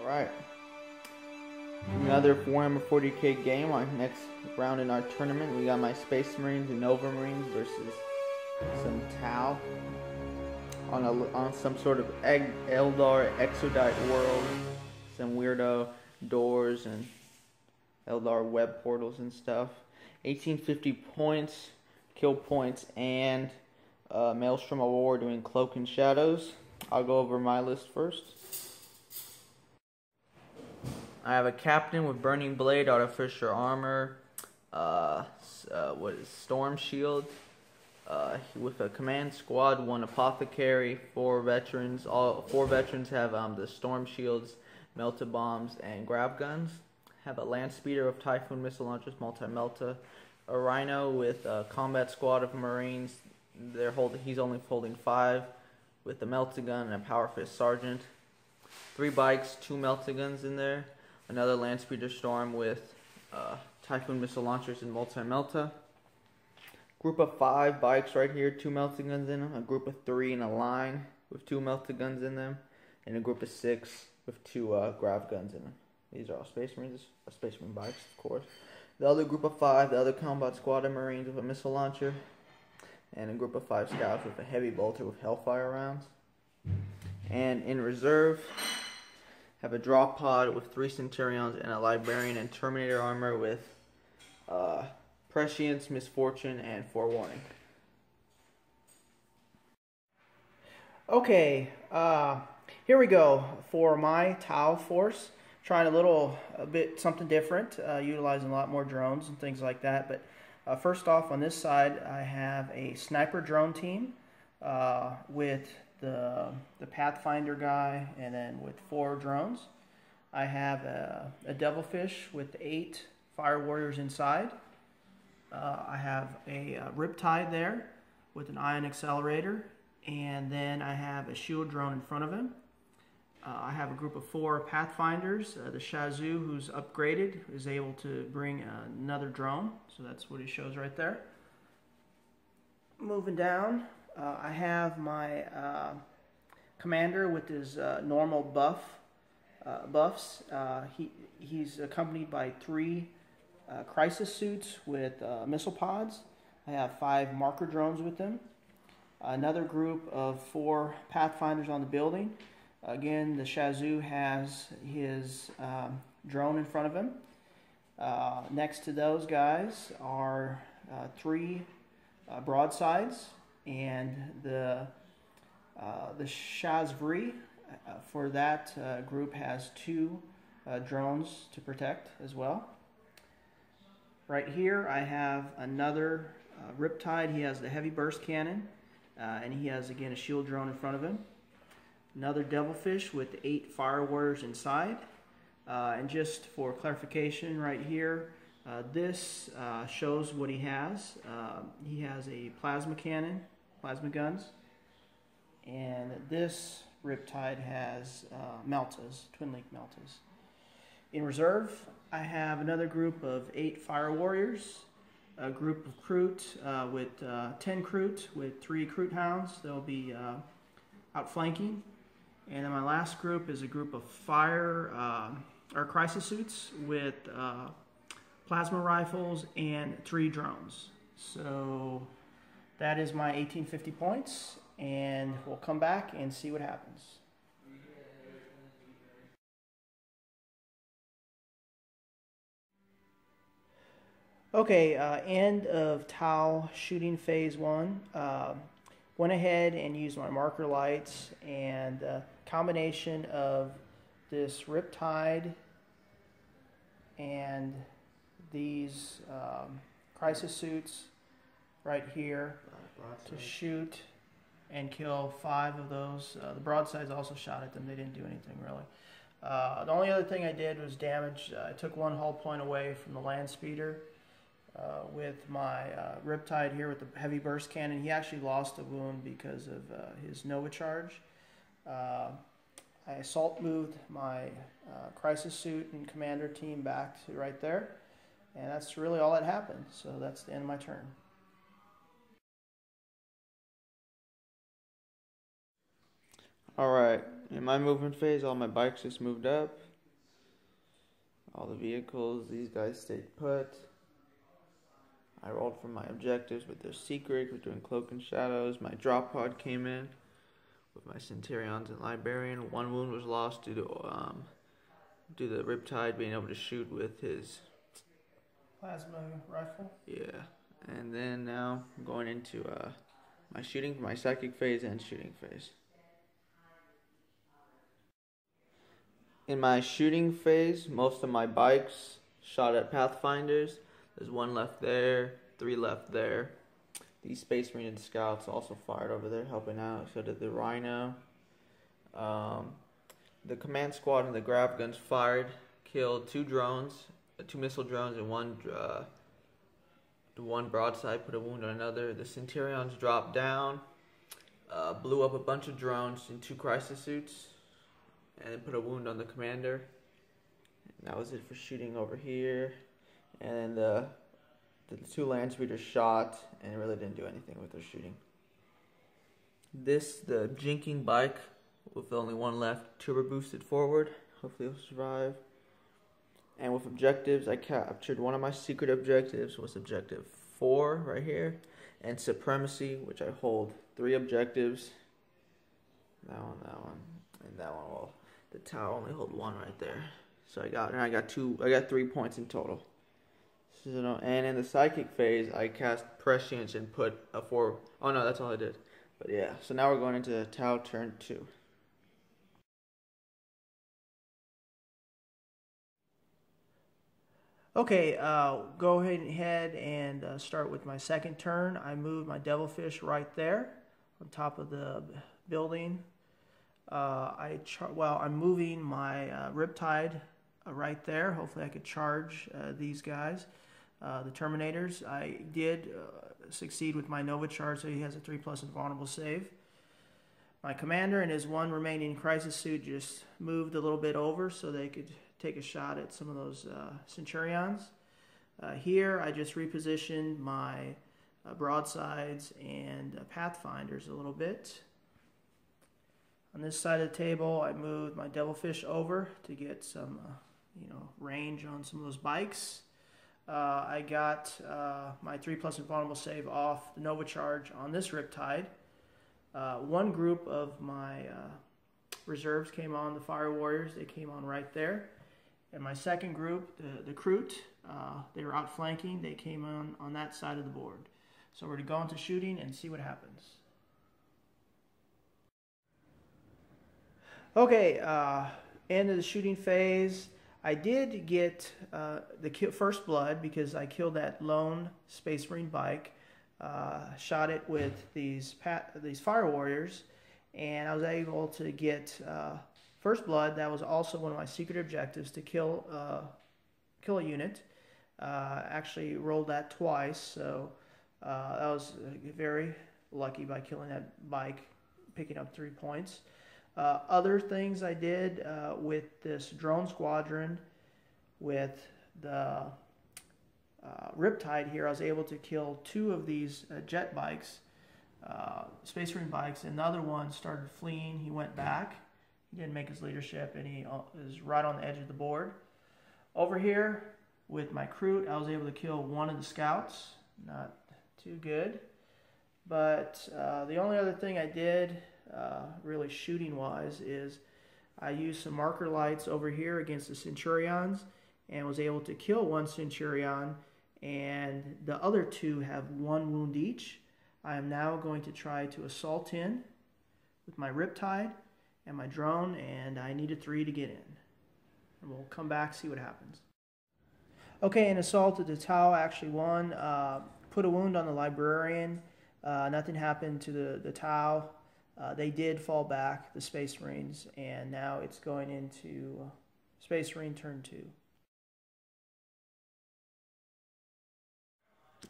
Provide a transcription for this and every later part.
Alright. Another Warhammer 40k game. Our next round in our tournament, we got my Space Marines and Novamarines versus some Tau on some sort of Eldar Exodite world. Some weirdo doors and Eldar web portals and stuff. 1850 points, kill points, and Maelstrom of War doing Cloak and Shadows. I'll go over my list first. I have a captain with Burning Blade, Artificer Armor, Storm Shield, with a command squad, 1 Apothecary, 4 veterans. All 4 veterans have the Storm Shields, Melta Bombs, and Grab Guns. Have a Land Speeder with Typhoon Missile Launchers, Multi-Melta, a Rhino with a combat squad of Marines. He's only holding 5, with a Melta Gun and a Power Fist Sergeant. 3 bikes, 2 Melta Guns in there. Another Land Speeder Storm with Typhoon Missile Launchers and Multi-Melta. Group of 5 bikes right here, 2 Melta Guns in them. A group of 3 in a line with 2 Melta Guns in them. And a group of 6 with 2 Grav Guns in them. These are all Space Marines, Space Marine bikes, of course. The other group of 5, the other combat squad of Marines with a missile launcher. And a group of 5 scouts with a heavy bolter with Hellfire rounds. And in reserve, have a drop pod with 3 Centurions and a Librarian and Terminator armor with Prescience, Misfortune, and Forewarning. Okay, here we go for my Tau force. Trying a bit something different, utilizing a lot more drones and things like that. But first off, on this side, I have a sniper drone team with the Pathfinder guy, and then with 4 drones. I have a Devilfish with 8 Fire Warriors inside. I have a Riptide there with an Ion Accelerator, and then I have a shield drone in front of him. I have a group of 4 Pathfinders. The Shazoo, who's upgraded, is able to bring another drone, so that's what he shows right there. Moving down, I have my commander with his normal buffs. He's accompanied by 3 crisis suits with missile pods. I have 5 marker drones with them. Another group of 4 Pathfinders on the building. Again, the Shazoo has his drone in front of him. Next to those guys are 3 broadsides, and the Shazvri for that group has 2 drones to protect as well. Right here I have another Riptide. He has the heavy burst cannon, and he has again a shield drone in front of him. Another Devilfish with 8 Fire Warriors inside. And just for clarification right here, this shows what he has. He has a plasma cannon, plasma guns, and this Riptide has Meltas, twin link Meltas. In reserve, I have another group of 8 Fire Warriors, a group of Kroot with 10 Kroot with 3 Kroot Hounds. They'll be outflanking. And then my last group is a group of crisis suits with plasma rifles and 3 drones. So that is my 1850 points, and we'll come back and see what happens. Okay, end of Tau shooting phase 1. Went ahead and used my marker lights, and combination of this Riptide and these crisis suits right here to shoot and kill 5 of those. The broadsides also shot at them. They didn't do anything really. The only other thing I did was damage. I took 1 hull point away from the land speeder with my Riptide here with the heavy burst cannon. He actually lost a wound because of his Nova charge. I assault moved my crisis suit and commander team back to right there, and that's really all that happened. So that's the end of my turn. Alright, in my movement phase, all my bikes just moved up. all the vehicles. These guys stayed put. I rolled for my objectives with their secret. We're doing cloak and shadows. My drop pod came in with my Centurions and Librarian. 1 wound was lost due to the Riptide being able to shoot with his plasma rifle. Yeah, and then now I'm going into my shooting, my psychic phase and shooting phase. In my shooting phase, most of my bikes shot at Pathfinders. There's 1 left there, 3 left there. These Space Marine and Scouts also fired over there, helping out. So did the Rhino. The command squad and the grav guns fired, killed 2 drones, 2 missile drones, and 1 broadside, put a wound on another. The Centurions dropped down, blew up a bunch of drones in 2 crisis suits, and put a wound on the commander. And that was it for shooting over here. And the 2 land speeders shot and really didn't do anything with their shooting. The jinking bike with only 1 left, turbo boosted forward. Hopefully it'll survive. And with objectives, I captured 1 of my secret objectives, was objective 4 right here, and supremacy, which I hold 3 objectives. That one, and that one. Well, the tower only hold 1 right there. So I got 3 points in total. So, and in the psychic phase, I cast prescience and put a 4. Oh no, that's all I did. But yeah, so now we're going into Tau turn 2. Okay, go ahead and start with my second turn. I move my Devilfish right there on top of the building. I'm moving my Riptide right there. Hopefully I could charge these guys, the Terminators. I did succeed with my Nova charge, so he has a 3+ invulnerable save. My commander and his 1 remaining crisis suit just moved a little bit over so they could take a shot at some of those Centurions. Here I just repositioned my broadsides and Pathfinders a little bit. On this side of the table, I moved my Devilfish over to get some range on some of those bikes. I got my 3+ invulnerable save off the Nova charge on this Riptide. 1 group of my reserves came on, the Fire Warriors. They came on right there. And my second group, the Kroot, they were outflanking. They came on that side of the board. So we're going to go into shooting and see what happens. Okay, end of the shooting phase. I did get the first blood because I killed that lone Space Marine bike. Shot it with these Fire Warriors, and I was able to get first blood. That was also one of my secret objectives, to kill a unit. Actually rolled that twice, so that was very lucky by killing that bike, picking up 3 points. Other things I did with this drone squadron, with the Riptide here, I was able to kill 2 of these jet bikes, Space Marine bikes, and the other one started fleeing. He went back. He didn't make his leadership, and he is right on the edge of the board. Over here with my Kroot, I was able to kill 1 of the scouts. Not too good. But the only other thing I did, really shooting-wise, is I used some marker lights over here against the Centurions and was able to kill 1 Centurion, and the other 2 have 1 wound each. I am now going to try to assault in with my Riptide and my drone, and I needed 3 to get in. And we'll come back, see what happens. Okay, in assault, the Tau actually won. Put a wound on the Librarian. Nothing happened to the Tau. They did fall back, the Space Marines, and now it's going into Space Marine turn 2.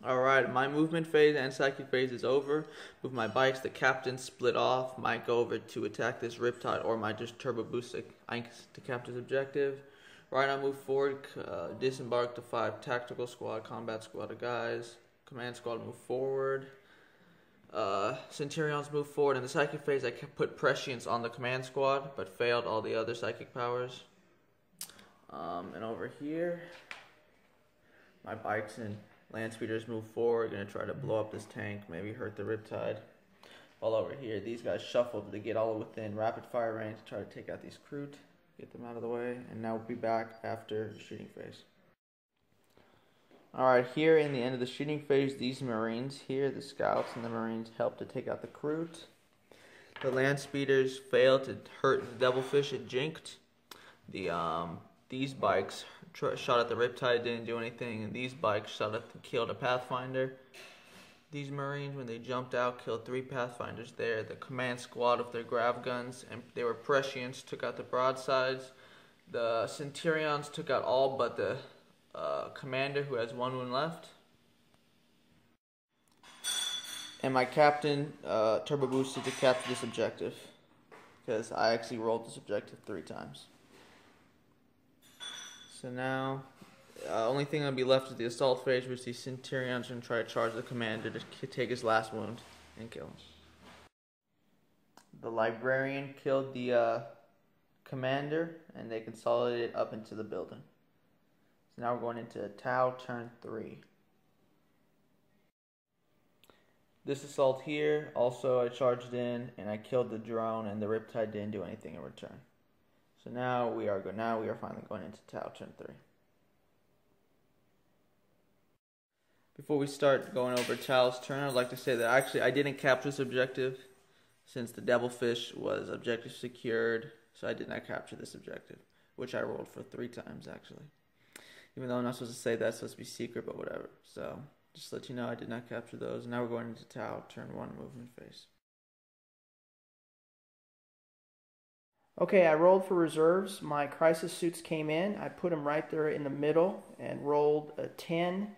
Alright, my movement phase and psychic phase is over. With my bikes, the captain split off. Might go over to attack this Riptide, or might just turbo boost to captain's objective. Right, I move forward, disembark the 5 tactical squad, combat squad of guys. Command squad move forward. Centurions move forward. In the psychic phase, I put prescience on the command squad, but failed all the other psychic powers. And over here, my bikes and land speeders move forward, gonna try to blow up this tank, maybe hurt the Riptide. While over here, these guys shuffled to get all within rapid fire range to try to take out these Kroot, get them out of the way, and now we'll be back after the shooting phase. Alright, here in the end of the shooting phase, these Marines here, the scouts and the Marines, helped to take out the Kroot. The land speeders failed to hurt the Devilfish, it jinked. These bikes shot at the Riptide, didn't do anything, and these bikes killed a Pathfinder. These Marines, when they jumped out, killed 3 Pathfinders there. The command squad with their grav guns, and they were prescients, took out the broadsides. The Centurions took out all but the commander, who has 1 wound left. And my captain turbo boosted to capture this objective, because I actually rolled this objective 3 times. So now, only thing that'll be left is the assault phase, which the Centurions are going to try to charge the commander to take his last wound and kill him. The librarian killed the commander, and they consolidated up into the building. So now we're going into Tau turn 3. This assault here, also I charged in and I killed the drone, and the Riptide didn't do anything in return. So now we are finally going into Tau turn 3. Before we start going over Tau's turn, I'd like to say that actually I didn't capture this objective since the Devilfish was objective secured, so I did not capture this objective, which I rolled for 3 times actually. Even though I'm not supposed to say that, it's supposed to be secret, but whatever. So just to let you know, I did not capture those. Now we're going into Tau turn 1 movement phase. Okay, I rolled for reserves. My crisis suits came in. I put them right there in the middle and rolled a 10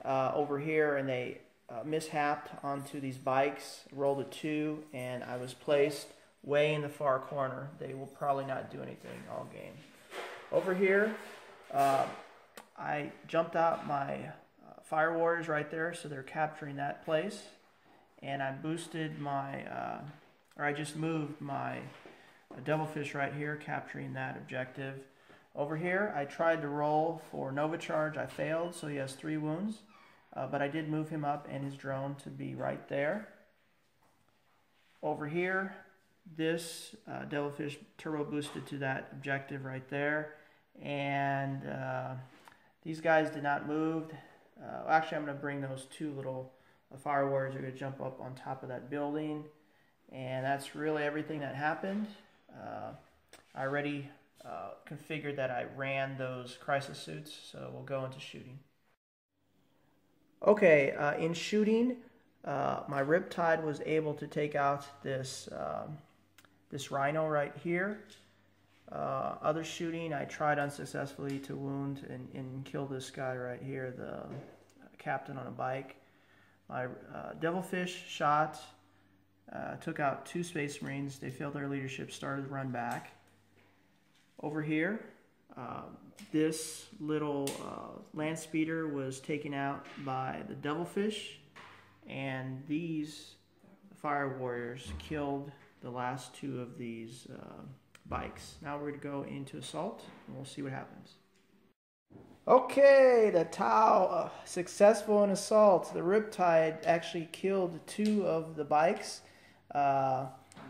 over here, and they mishapped onto these bikes. Rolled a 2, and I was placed way in the far corner. They will probably not do anything all game. Over here, I jumped out my Fire Warriors right there, so they're capturing that place. And I boosted my, I just moved my Devilfish right here, capturing that objective. Over here, I tried to roll for Nova Charge. I failed, so he has 3 wounds. But I did move him up and his drone to be right there. Over here, this Devilfish turbo boosted to that objective right there. And these guys did not move. Actually, I'm going to bring those 2 little Fire Warriors. Are going to jump up on top of that building. And that's really everything that happened. I already configured that I ran those crisis suits, so we'll go into shooting. Okay, in shooting, my Riptide was able to take out this this Rhino right here. Other shooting, I tried unsuccessfully to wound and kill this guy right here, the captain on a bike. My Devilfish shot took out 2 Space Marines. They failed their leadership, started to run back. Over here, this little land speeder was taken out by the Devilfish, and these Fire Warriors killed the last 2 of these bikes. Now we're going to go into assault, and we'll see what happens. Okay, the Tau successful in assault. The Riptide actually killed 2 of the bikes.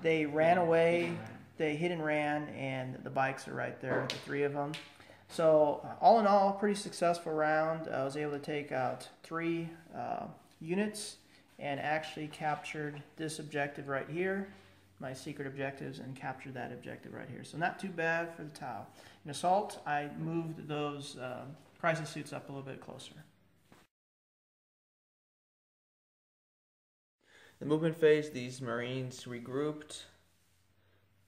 They ran away, they hit and ran, and the bikes are right there, the 3 of them. So all in all, pretty successful round. I was able to take out 3 units and actually captured this objective right here, my secret objectives, and captured that objective right here. So not too bad for the Tau. In assault, I moved those crisis suits up a little bit closer. The movement phase, these Marines regrouped.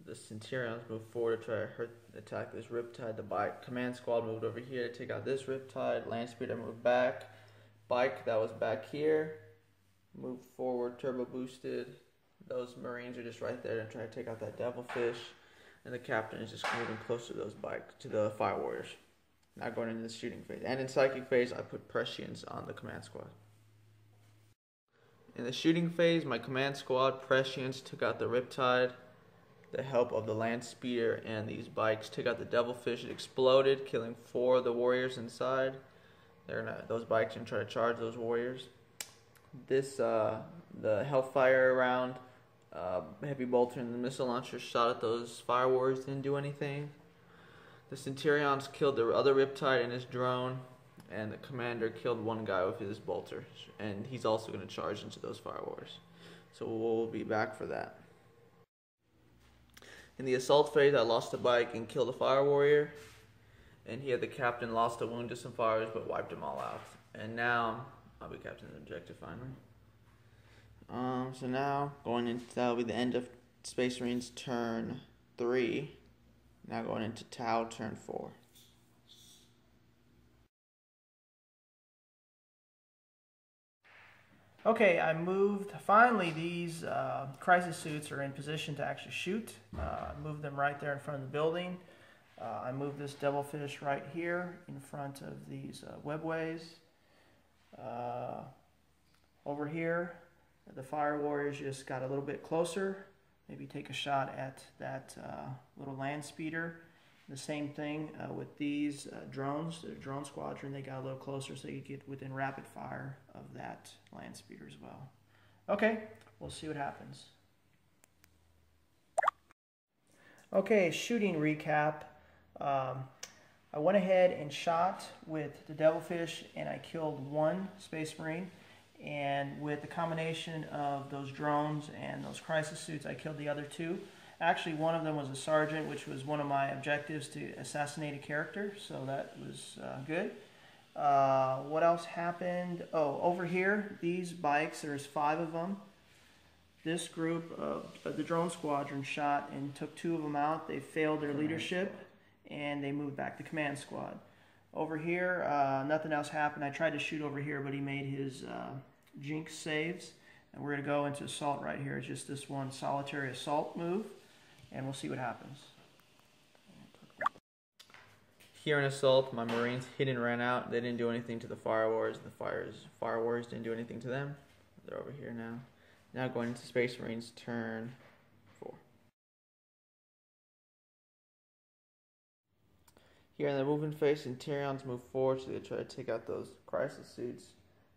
The Centurions moved forward to try to attack this Riptide. The command squad moved over here to take out this Riptide. Land speeder moved back. Bike that was back here moved forward, turbo boosted. Those Marines are just right there to try to take out that Devilfish. And the captain is just moving close to those bikes, to the Fire Warriors. Now going into the shooting phase. And in psychic phase, I put prescience on the command squad. In the shooting phase, my command squad, prescience, took out the Riptide. the help of the land speeder and these bikes, took out the devilfish. It exploded, killing 4 of the warriors inside. Those bikes can try to charge those warriors. The hellfire around, heavy bolter and the missile launcher shot at those fire warriors, didn't do anything. The Centurions killed the other Riptide and his drone, and the commander killed one guy with his bolter, and he's also going to charge into those fire warriors. So we'll be back for that. In the assault phase, I lost a bike and killed a fire warrior, and here the captain lost a wound to some fires but wiped them all out. And now I'll be captain of the objective finally. So now that'll be the end of Space Marines turn 3. Now going into Tau turn 4. Okay, I moved. Finally, these crisis suits are in position to actually shoot. I moved them right there in front of the building. I moved this devilfish right here in front of these webways. Over here, the fire warriors just got a little bit closer. Maybe take a shot at that little land speeder. The same thing with these drones, the drone squadron. They got a little closer so you could get within rapid fire of that land speeder as well. Okay, we'll see what happens. Okay, shooting recap. I went ahead and shot with the devilfish and I killed 1 Space Marine. And with the combination of those drones and those crisis suits, I killed the other 2. Actually, one of them was a sergeant, which was one of my objectives, to assassinate a character, so that was good. What else happened? Oh, over here, these bikes, there's 5 of them. This group of the drone squadron shot and took 2 of them out. They failed their leadership, and they moved back to command squad. Over here, nothing else happened. I tried to shoot over here, but he made his jinx saves. And we're going to go into assault right here. It's just this one solitary assault move, and we'll see what happens. Here in assault, my Marines hid and ran out. They didn't do anything to the fire warriors. The fire warriors didn't do anything to them. They're over here now. Now going into Space Marines turn 4. Here in the movement phase, Centurions move forward, so they try to take out those crisis suits.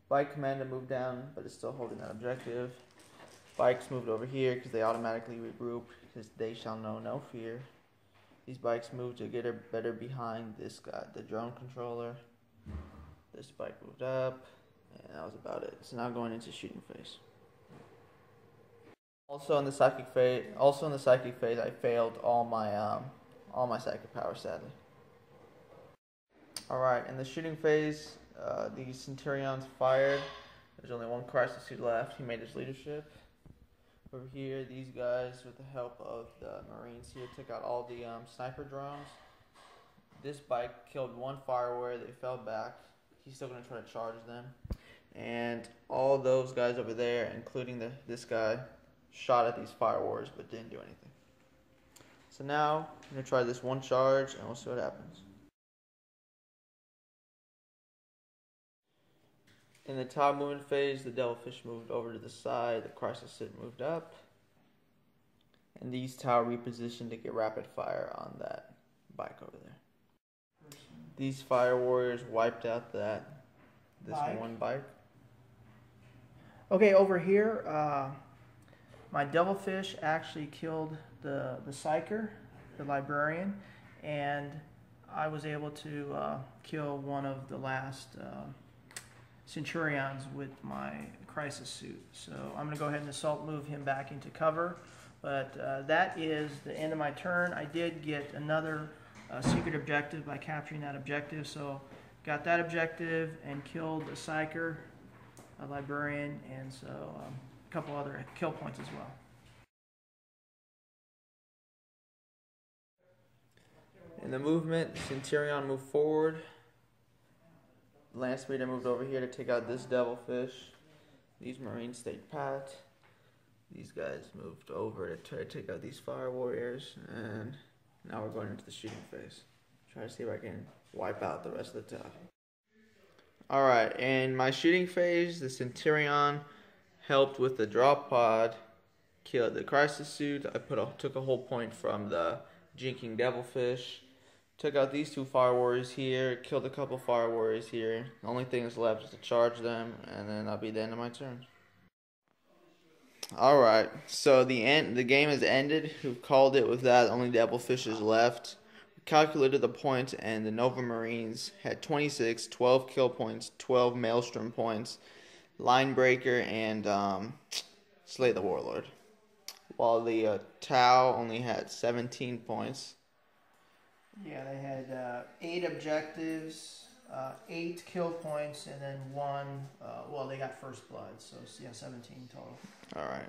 Bike commander moved down, but is still holding that objective. Bikes moved over here because they automatically regroup, because they shall know no fear. These bikes moved to get better behind this guy, the drone controller. This bike moved up, and that was about it. So now going into shooting phase. Also in the psychic phase, I failed all my psychic power, sadly. Alright, in the shooting phase, these Centurions fired. There's only 1 crisis suit left. He made his leadership. Over here, these guys, with the help of the Marines here, took out all the sniper drones. This bike killed 1 fire warrior. They fell back. He's still going to try to charge them. And all those guys over there, including this guy, shot at these fire warriors but didn't do anything. So now, I'm going to try this 1 charge and we'll see what happens. In the top movement phase, the devilfish moved over to the side, the crisis suit moved up, and these Tau repositioned to get rapid fire on that bike over there. These fire warriors wiped out this bike. 1 bike. Okay, over here, my devilfish actually killed the psyker, the librarian, and I was able to kill one of the last Centurions with my crisis suit. So I'm going to go ahead and assault move him back into cover. But that is the end of my turn. I did get another secret objective by capturing that objective. So got that objective and killed a psyker, a librarian, and so a couple other kill points as well. In the movement, Centurion moved forward. Land speeder moved over here to take out this devilfish. These Marines stayed pat. These guys moved over to try to take out these fire warriors. And now we're going into the shooting phase. Try to see if I can wipe out the rest of the Tau. Alright, in my shooting phase, the Centurion helped with the drop pod killed the crisis suit. I took a whole point from the jinking devilfish. Took out these 2 fire warriors here. Killed a couple fire warriors here. The only thing that's left is to charge them, and then that'll be the end of my turn. All right, so the game has ended. We've called it with that. Only devilfish is left. We calculated the points, and the Novamarines had 26, 12 kill points, 12 maelstrom points, line breaker, and slay the warlord. While the Tau only had 17 points. Yeah, they had 8 objectives, 8 kill points, and then 1. Well, they got first blood, so yeah, 17 total. All right.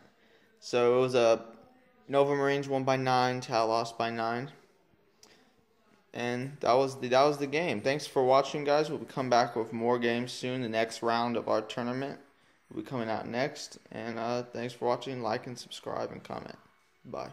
So it was a Novamarines won by 9, Tau lost by 9, and that was the game. Thanks for watching, guys. We'll come back with more games soon. The next round of our tournament will be coming out next. And thanks for watching. Like and subscribe and comment. Bye.